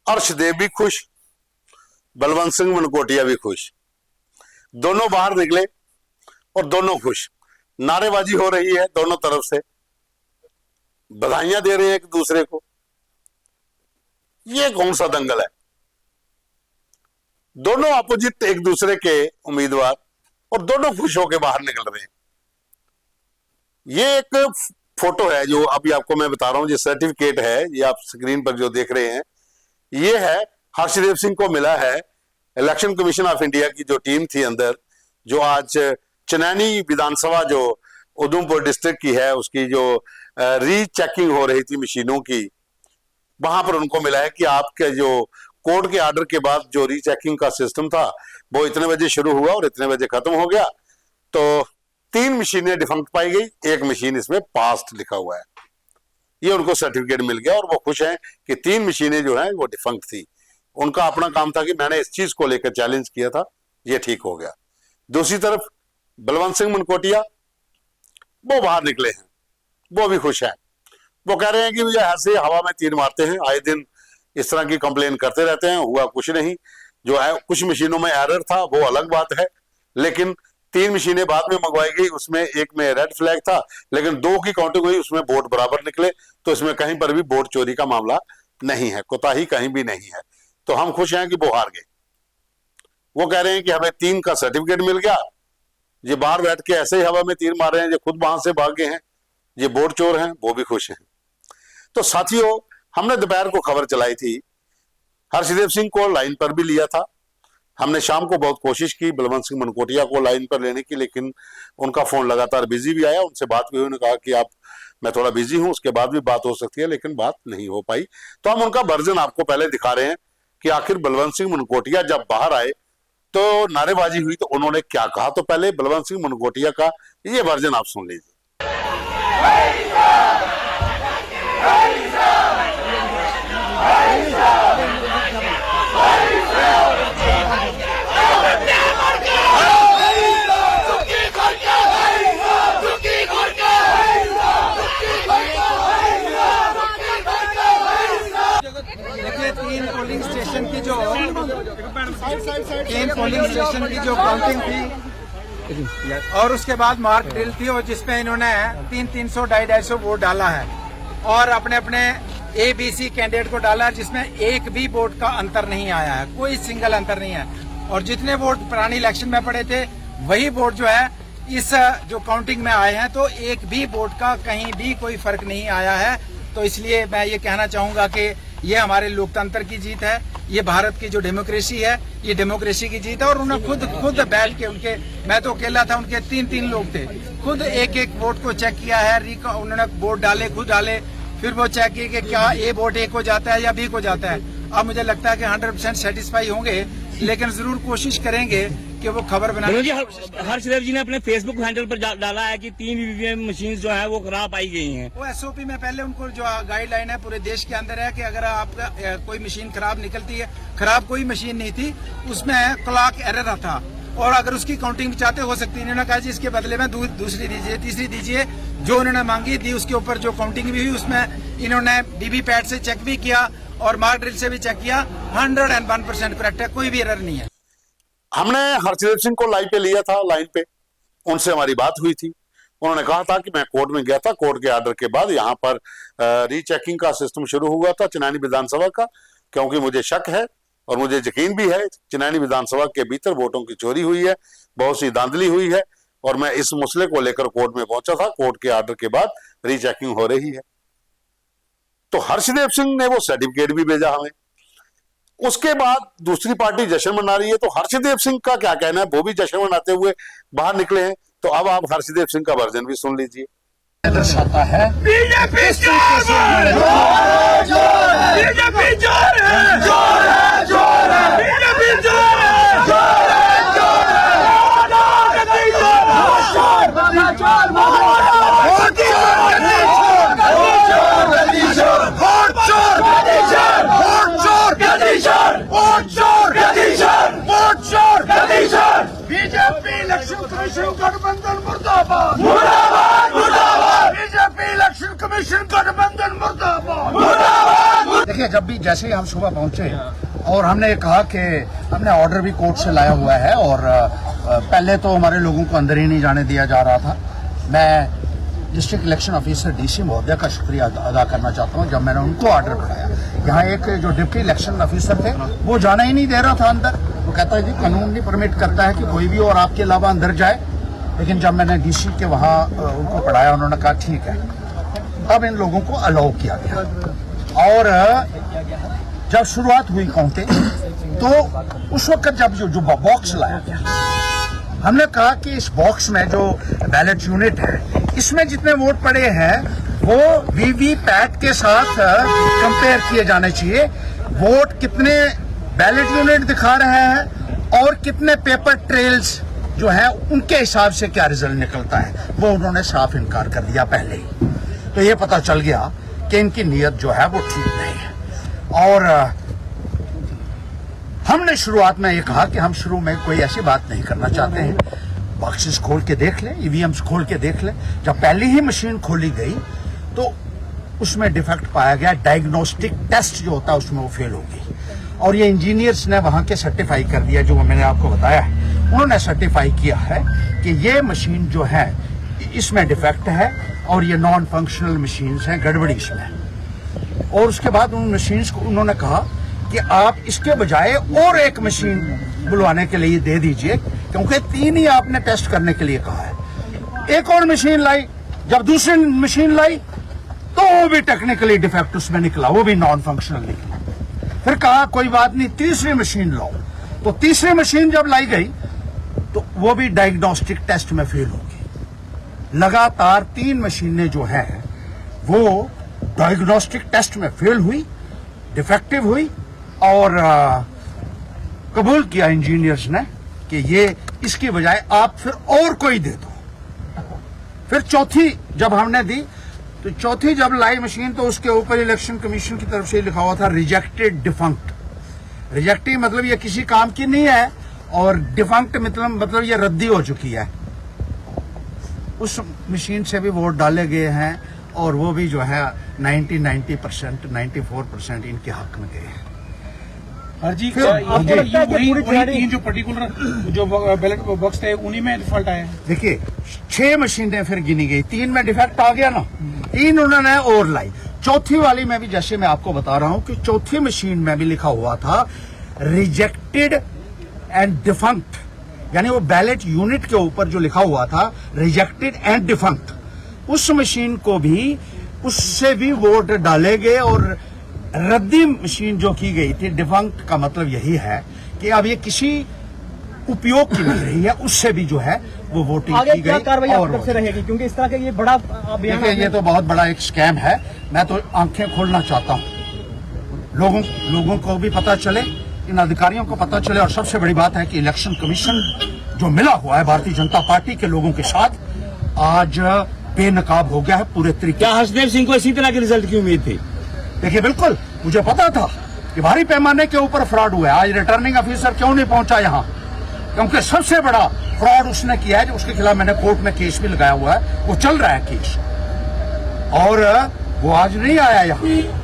अर्शदेव भी खुश, बलवंत सिंह मनकोटिया भी खुश। दोनों बाहर निकले और दोनों खुश। नारेबाजी हो रही है दोनों तरफ से, बधाइयां दे रहे हैं एक दूसरे को। ये कौन सा दंगल है? दोनों अपोजिट एक दूसरे के उम्मीदवार और दोनों खुश होकर बाहर निकल रहे हैं। ये एक फोटो है जो अभी आपको मैं बता रहा हूं, ये सर्टिफिकेट है, ये आप स्क्रीन पर जो देख रहे हैं, ये है हर्षदेव सिंह को मिला है इलेक्शन कमीशन ऑफ इंडिया की जो टीम थी अंदर, जो आज चनैनी विधानसभा जो उधमपुर डिस्ट्रिक्ट की है, उसकी जो रीचेकिंग हो रही थी मशीनों की, वहां पर उनको मिला है कि आपके जो कोर्ट के ऑर्डर के बाद जो रीचेकिंग का सिस्टम था वो इतने बजे शुरू हुआ और इतने बजे खत्म हो गया। तो 3 मशीनें डिफंक्ट पाई गई, 1 मशीन इसमें पास्ट लिखा हुआ है। ये उनको सर्टिफिकेट मिल गया और वो खुश हैं कि 3 मशीनें जो हैं वो डिफंक्ट थी। उनका अपना काम था कि मैंने इस चीज को लेकर चैलेंज किया था, ये ठीक हो गया। दूसरी तरफ बलवंत सिंह मनकोटिया वो बाहर निकले हैं, वो भी खुश हैं। वो कह रहे हैं कि भैया ऐसे हवा में तीर मारते हैं, आए दिन इस तरह की कंप्लेन करते रहते हैं, हुआ कुछ नहीं। जो है कुछ मशीनों में एरर था वो अलग बात है, लेकिन 3 मशीनें बाद में मंगवाई गई, उसमें एक में रेड फ्लैग था, लेकिन 2 की काउंटिंग हुई, उसमें वोट बराबर निकले। तो इसमें कहीं पर भी वोट चोरी का मामला नहीं है, कोताही कहीं भी नहीं है। तो हम खुश हैं कि वो हार गए। वो कह रहे हैं कि हमें 3 का सर्टिफिकेट मिल गया, ये बाहर बैठ के ऐसे ही हवा में तीर मार रहे हैं, जो खुद वहां से भाग गए हैं, ये वोट चोर हैं, वो भी खुश हैं। तो साथियों, हमने दोपहर को खबर चलाई थी, हर्षदेव सिंह को लाइन पर भी लिया था। हमने शाम को बहुत कोशिश की बलवंत सिंह मनकोटिया को लाइन पर लेने की, लेकिन उनका फोन लगातार बिजी भी आया। उनसे बात भी हुई, उन्होंने कहा कि आप मैं थोड़ा बिजी हूं, उसके बाद भी बात हो सकती है, लेकिन बात नहीं हो पाई। तो हम उनका वर्जन आपको पहले दिखा रहे हैं कि आखिर बलवंत सिंह मनकोटिया जब बाहर आए तो नारेबाजी हुई तो उन्होंने क्या कहा। तो पहले बलवंत सिंह मनकोटिया का ये वर्जन आप सुन लीजिए। तीन पोलिंग स्टेशन की जो काउंटिंग थी और उसके बाद मार्क ड्रिल थी, और जिसमें इन्होंने 300 250 वोट डाला है और अपने अपने ABC कैंडिडेट को डाला है, जिसमें एक भी वोट का अंतर नहीं आया है, कोई सिंगल अंतर नहीं है। और जितने वोट पुरानी इलेक्शन में पड़े थे वही वोट जो है इस जो काउंटिंग में आए हैं, तो एक भी वोट का कहीं भी कोई फर्क नहीं आया है। तो इसलिए मैं ये कहना चाहूंगा कि ये हमारे लोकतंत्र की जीत है, ये भारत की जो डेमोक्रेसी है, ये डेमोक्रेसी की जीत है। और उन्होंने खुद बैठ के उनके, मैं तो अकेला था, उनके 3 लोग थे, खुद एक वोट को चेक किया है, उन्होंने वोट डाले, खुद डाले, फिर वो चेक किए कि क्या ए वोट ए को जाता है या बी को जाता है। अब मुझे लगता है कि 100% सेटिस्फाई होंगे, लेकिन जरूर कोशिश करेंगे कि वो खबर बनाए। हर्षदेव जी ने अपने फेसबुक हैंडल पर डाला है कि 3 ईवीएम मशीन जो है वो खराब पाई गई हैं। वो SOP में पहले उनको जो गाइडलाइन है पूरे देश के अंदर है कि अगर आपका कोई मशीन खराब निकलती है, खराब कोई मशीन नहीं थी, उसमें क्लॉक एरर था और अगर उसकी काउंटिंग चाहते हो सकती है। इन्होंने कहा जी इसके बदले में दूसरी दीजिए, तीसरी दीजिए। जो उन्होंने मांगी दी, उसके ऊपर जो काउंटिंग भी हुई उसमें इन्होंने वीवीपैट से चेक भी किया और मार्क ड्रिल से भी चेक किया, 101% करेक्ट है, कोई भी एरर नहीं है। हमने हर्षदेव सिंह को लाइन पे लिया था, लाइन पे उनसे हमारी बात हुई थी। उन्होंने कहा था कि मैं कोर्ट में गया था, कोर्ट के ऑर्डर के बाद यहाँ पर रीचेकिंग का सिस्टम शुरू हुआ था चनैनी विधानसभा का, क्योंकि मुझे शक है और मुझे यकीन भी है चनैनी विधानसभा के भीतर वोटों की चोरी हुई है, बहुत सी धांधली हुई है, और मैं इस मसले को लेकर कोर्ट में पहुंचा था। कोर्ट के ऑर्डर के बाद रीचेकिंग हो रही है। तो हर्षदेव सिंह ने वो सर्टिफिकेट भी भेजा हमें। उसके बाद दूसरी पार्टी जश्न मना रही है, तो हर्षदेव सिंह का क्या कहना है, वो भी जश्न मनाते हुए बाहर निकले हैं। तो अब आप हर्षदेव सिंह का वर्जन भी सुन लीजिए। दर्शाता है बीजेपी इलेक्शन कमीशन गठबंधन मुर्दाबाद, मुर्दाबाद, मुर्दाबाद। बीजेपी इलेक्शन कमीशन गठबंधन मुर्दाबाद, मुर्दाबाद। देखिए, जब भी जैसे ही हम सुबह पहुंचे और हमने कहा कि हमने ऑर्डर भी कोर्ट से लाया हुआ है और पहले तो हमारे लोगों को अंदर ही नहीं जाने दिया जा रहा था। मैं डिस्ट्रिक्ट इलेक्शन ऑफिसर डीसी महोदय का शुक्रिया अदा करना चाहता हूं। जब मैंने उनको ऑर्डर पढ़ाया, यहाँ एक जो डिप्टी इलेक्शन ऑफिसर थे वो जाना ही नहीं दे रहा था अंदर। वो कहता है जी कानून नहीं परमिट करता है कि कोई भी और आपके अलावा अंदर जाए। लेकिन जब मैंने डीसी के वहाँ उनको पढ़ाया, उन्होंने कहा ठीक है, अब इन लोगों को अलाउ किया गया। और जब शुरुआत हुई काउंटिंग तो उस वक्त जब जो बॉक्स लाया गया, हमने कहा कि इस बॉक्स में जो बैलेट यूनिट है इसमें जितने वोट पड़े हैं वो वीवीपैट के साथ कंपेयर किए जाने चाहिए। वोट कितने बैलेट यूनिट दिखा रहे हैं और कितने पेपर ट्रेल्स जो है उनके हिसाब से क्या रिजल्ट निकलता है, वो उन्होंने साफ इनकार कर दिया पहले ही। तो ये पता चल गया कि इनकी नीयत जो है वो ठीक नहीं है। और हमने शुरुआत में ये कहा कि हम शुरू में कोई ऐसी बात नहीं करना चाहते हैं, बॉक्सेस खोल के देख लें, ईवीएम्स खोल के देख लें। जब पहली ही मशीन खोली गई तो उसमें डिफेक्ट पाया गया, डायग्नोस्टिक टेस्ट जो होता है उसमें वो फेल हो गई। और ये इंजीनियर्स ने वहां के सर्टिफाई कर दिया, जो मैंने आपको बताया है, उन्होंने सर्टिफाई किया है कि ये मशीन जो है इसमें डिफेक्ट है और ये नॉन फंक्शनल मशीन्स हैं, गड़बड़ी इसमें। और उसके बाद उन मशीन्स को उन्होंने कहा कि आप इसके बजाय और एक मशीन बुलवाने के लिए दे दीजिए, क्योंकि 3 ही आपने टेस्ट करने के लिए कहा है। एक और मशीन लाई, जब दूसरी मशीन लाई तो वो भी टेक्निकली डिफेक्ट उसमें निकला, वो भी नॉन फंक्शनल निकला। फिर कहा कोई बात नहीं, तीसरी मशीन लाओ। तो तीसरी मशीन जब लाई गई तो वो भी डायग्नोस्टिक टेस्ट में फेल हो गई। लगातार 3 मशीनें जो है वो डायग्नोस्टिक टेस्ट में फेल हुई, डिफेक्टिव हुई और कबूल किया इंजीनियर्स ने कि ये इसकी बजाय आप फिर और कोई दे दो। फिर चौथी जब हमने दी तो चौथी जब लाई मशीन तो उसके ऊपर इलेक्शन कमीशन की तरफ से लिखा हुआ था रिजेक्टेड डिफंक्ट। रिजेक्टिव मतलब ये किसी काम की नहीं है और डिफंक्ट मतलब ये रद्दी हो चुकी है। उस मशीन से भी वोट डाले गए हैं और वो भी जो है 90% 94% इनके हक में गए हैं। हर जी फिर आपको लगता है कि पूरी तीन जो पर्टिकुलर जो बैलेट बॉक्स थे उन्हीं में डिफॉल्ट आया है? देखिए 6 मशीनें फिर गिनी गई, 3 में डिफेक्ट आ गया ना, 3 उन्होंने और लाई। चौथी वाली में भी जैसे मैं आपको बता रहा हूं कि चौथी मशीन में भी लिखा हुआ था रिजेक्टेड एंड डिफंक्ट, यानी वो बैलेट यूनिट के ऊपर जो लिखा हुआ था रिजेक्टेड एंड डिफंक्ट, उस मशीन को भी उससे भी वोट डाले गए और रद्दी मशीन जो की गई थी, डिफंक्ट का मतलब यही है कि अब ये किसी उपयोग की नहीं रही है, उससे भी जो है वो वोटिंग आगे की क्या गई। कार्रवाई और आपकी तरफ से रहेगी, क्योंकि इस तरह का ये बड़ा अभियान देखिए ये तो बहुत बड़ा एक स्कैम है। मैं तो आंखें खोलना चाहता हूं, लोगों को भी पता चले, इन अधिकारियों को पता चले। और सबसे बड़ी बात है कि इलेक्शन कमीशन जो मिला हुआ है भारतीय जनता पार्टी के लोगों के साथ, आज बेनकाब हो गया है पूरे तरीके। क्या हर्षदेव सिंह को इसी तरह के रिजल्ट की उम्मीद थी? देखिए बिल्कुल मुझे पता था कि भारी पैमाने के ऊपर फ्रॉड हुआ है। आज रिटर्निंग ऑफिसर क्यों नहीं पहुंचा यहाँ, क्योंकि सबसे बड़ा फ्रॉड उसने किया है, जो उसके खिलाफ मैंने कोर्ट में केस भी लगाया हुआ है, वो चल रहा है केस, और वो आज नहीं आया यहाँ।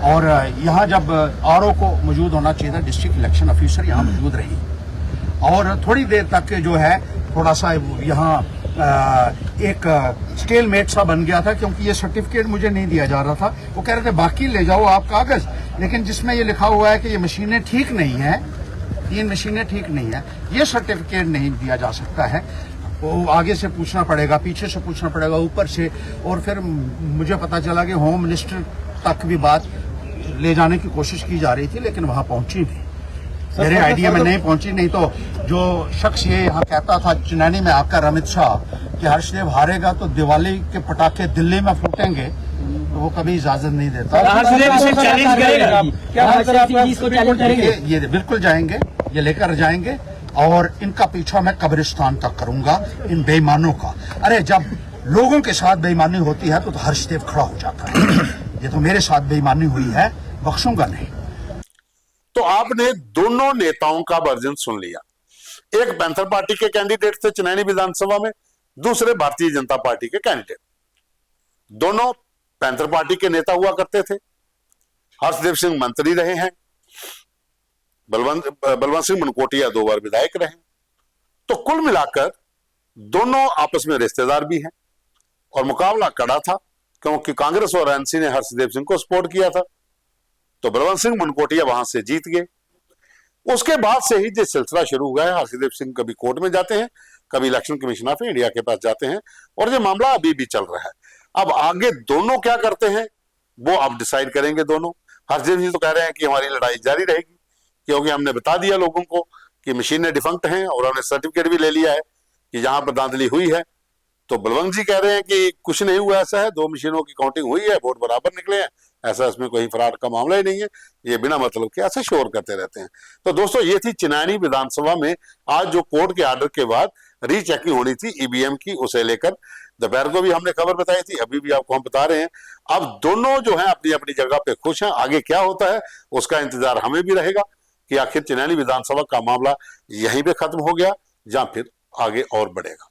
और यहाँ जब आरओ को मौजूद होना चाहिए था, डिस्ट्रिक्ट इलेक्शन ऑफिसर यहाँ मौजूद रही और थोड़ी देर तक जो है थोड़ा सा यहाँ एक स्टेलमेट सा बन गया था, क्योंकि ये सर्टिफिकेट मुझे नहीं दिया जा रहा था। वो कह रहे थे बाकी ले जाओ आप कागज, लेकिन जिसमें ये लिखा हुआ है कि ये मशीनें ठीक नहीं है, 3 मशीनें ठीक नहीं है, ये सर्टिफिकेट नहीं दिया जा सकता है। वो आगे से पूछना पड़ेगा, पीछे से पूछना पड़ेगा, ऊपर से। और फिर मुझे पता चला कि होम मिनिस्टर तक भी बात ले जाने की कोशिश की जा रही थी, लेकिन वहां पहुंची भी मेरे आइडिया में नहीं पहुंची। नहीं तो जो शख्स ये यहाँ कहता था चुनैनी में आकर अमित शाह कि हर्षदेव हारेगा तो दिवाली के पटाखे दिल्ली में फूटेंगे, तो वो कभी इजाजत नहीं देता। हर्षदेव इसे चैलेंज करेगा? क्या इसको चैलेंज करेंगे? ये बिल्कुल जाएंगे, ये लेकर जाएंगे और इनका पीछा मैं कब्रिस्तान तक करूंगा, इन बेईमानों का। अरे जब लोगों के साथ बेईमानी होती है तो हर्षदेव खड़ा हो जाता है। ये तो मेरे साथ बेईमानी हुई है, बख्शूंगा नहीं। तो आपने दोनों नेताओं का वर्जन सुन लिया। एक पैंथर पार्टी के कैंडिडेट थे चुनैनी विधानसभा में, दूसरे भारतीय जनता पार्टी के कैंडिडेट। दोनों पैंथर पार्टी के नेता हुआ करते थे। हर्षदेव सिंह मंत्री रहे हैं, बलवंत सिंह मनकोटिया 2 बार विधायक रहे। तो कुल मिलाकर दोनों आपस में रिश्तेदार भी हैं और मुकाबला कड़ा था, क्योंकि कांग्रेस और एनसी ने हर्षदेव सिंह को सपोर्ट किया था। तो बलवंत सिंह मनकोटिया वहां से जीत गए। उसके बाद से ही जो सिलसिला शुरू हुआ है, हर्षदेव सिंह कभी कोर्ट में जाते हैं, कभी इलेक्शन कमीशन ऑफ इंडिया के पास जाते हैं, और ये मामला अभी भी चल रहा है। अब आगे दोनों क्या करते हैं वो अब डिसाइड करेंगे दोनों। हर्षदेव जी तो कह रहे हैं कि हमारी लड़ाई जारी रहेगी, क्योंकि हमने बता दिया लोगों को कि मशीनें डिफंक्ट हैं और हमने सर्टिफिकेट भी ले लिया है कि जहां पर धांधली हुई है। तो बलवंत जी कह रहे हैं कि कुछ नहीं हुआ, ऐसा है 2 मशीनों की काउंटिंग हुई है, वोट बराबर निकले हैं, ऐसा इसमें कोई फ्रॉड का मामला ही नहीं है, ये बिना मतलब के ऐसे शोर करते रहते हैं। तो दोस्तों ये थी चिनानी विधानसभा में आज जो कोर्ट के ऑर्डर के बाद रीचेकिंग होनी थी ईवीएम की, उसे लेकर दोपहर को भी हमने खबर बताई थी, अभी भी आपको हम बता रहे हैं। अब दोनों जो है अपनी अपनी जगह पे खुश हैं। आगे क्या होता है उसका इंतजार हमें भी रहेगा कि आखिर चिनानी विधानसभा का मामला यहीं पे खत्म हो गया या फिर आगे और बढ़ेगा।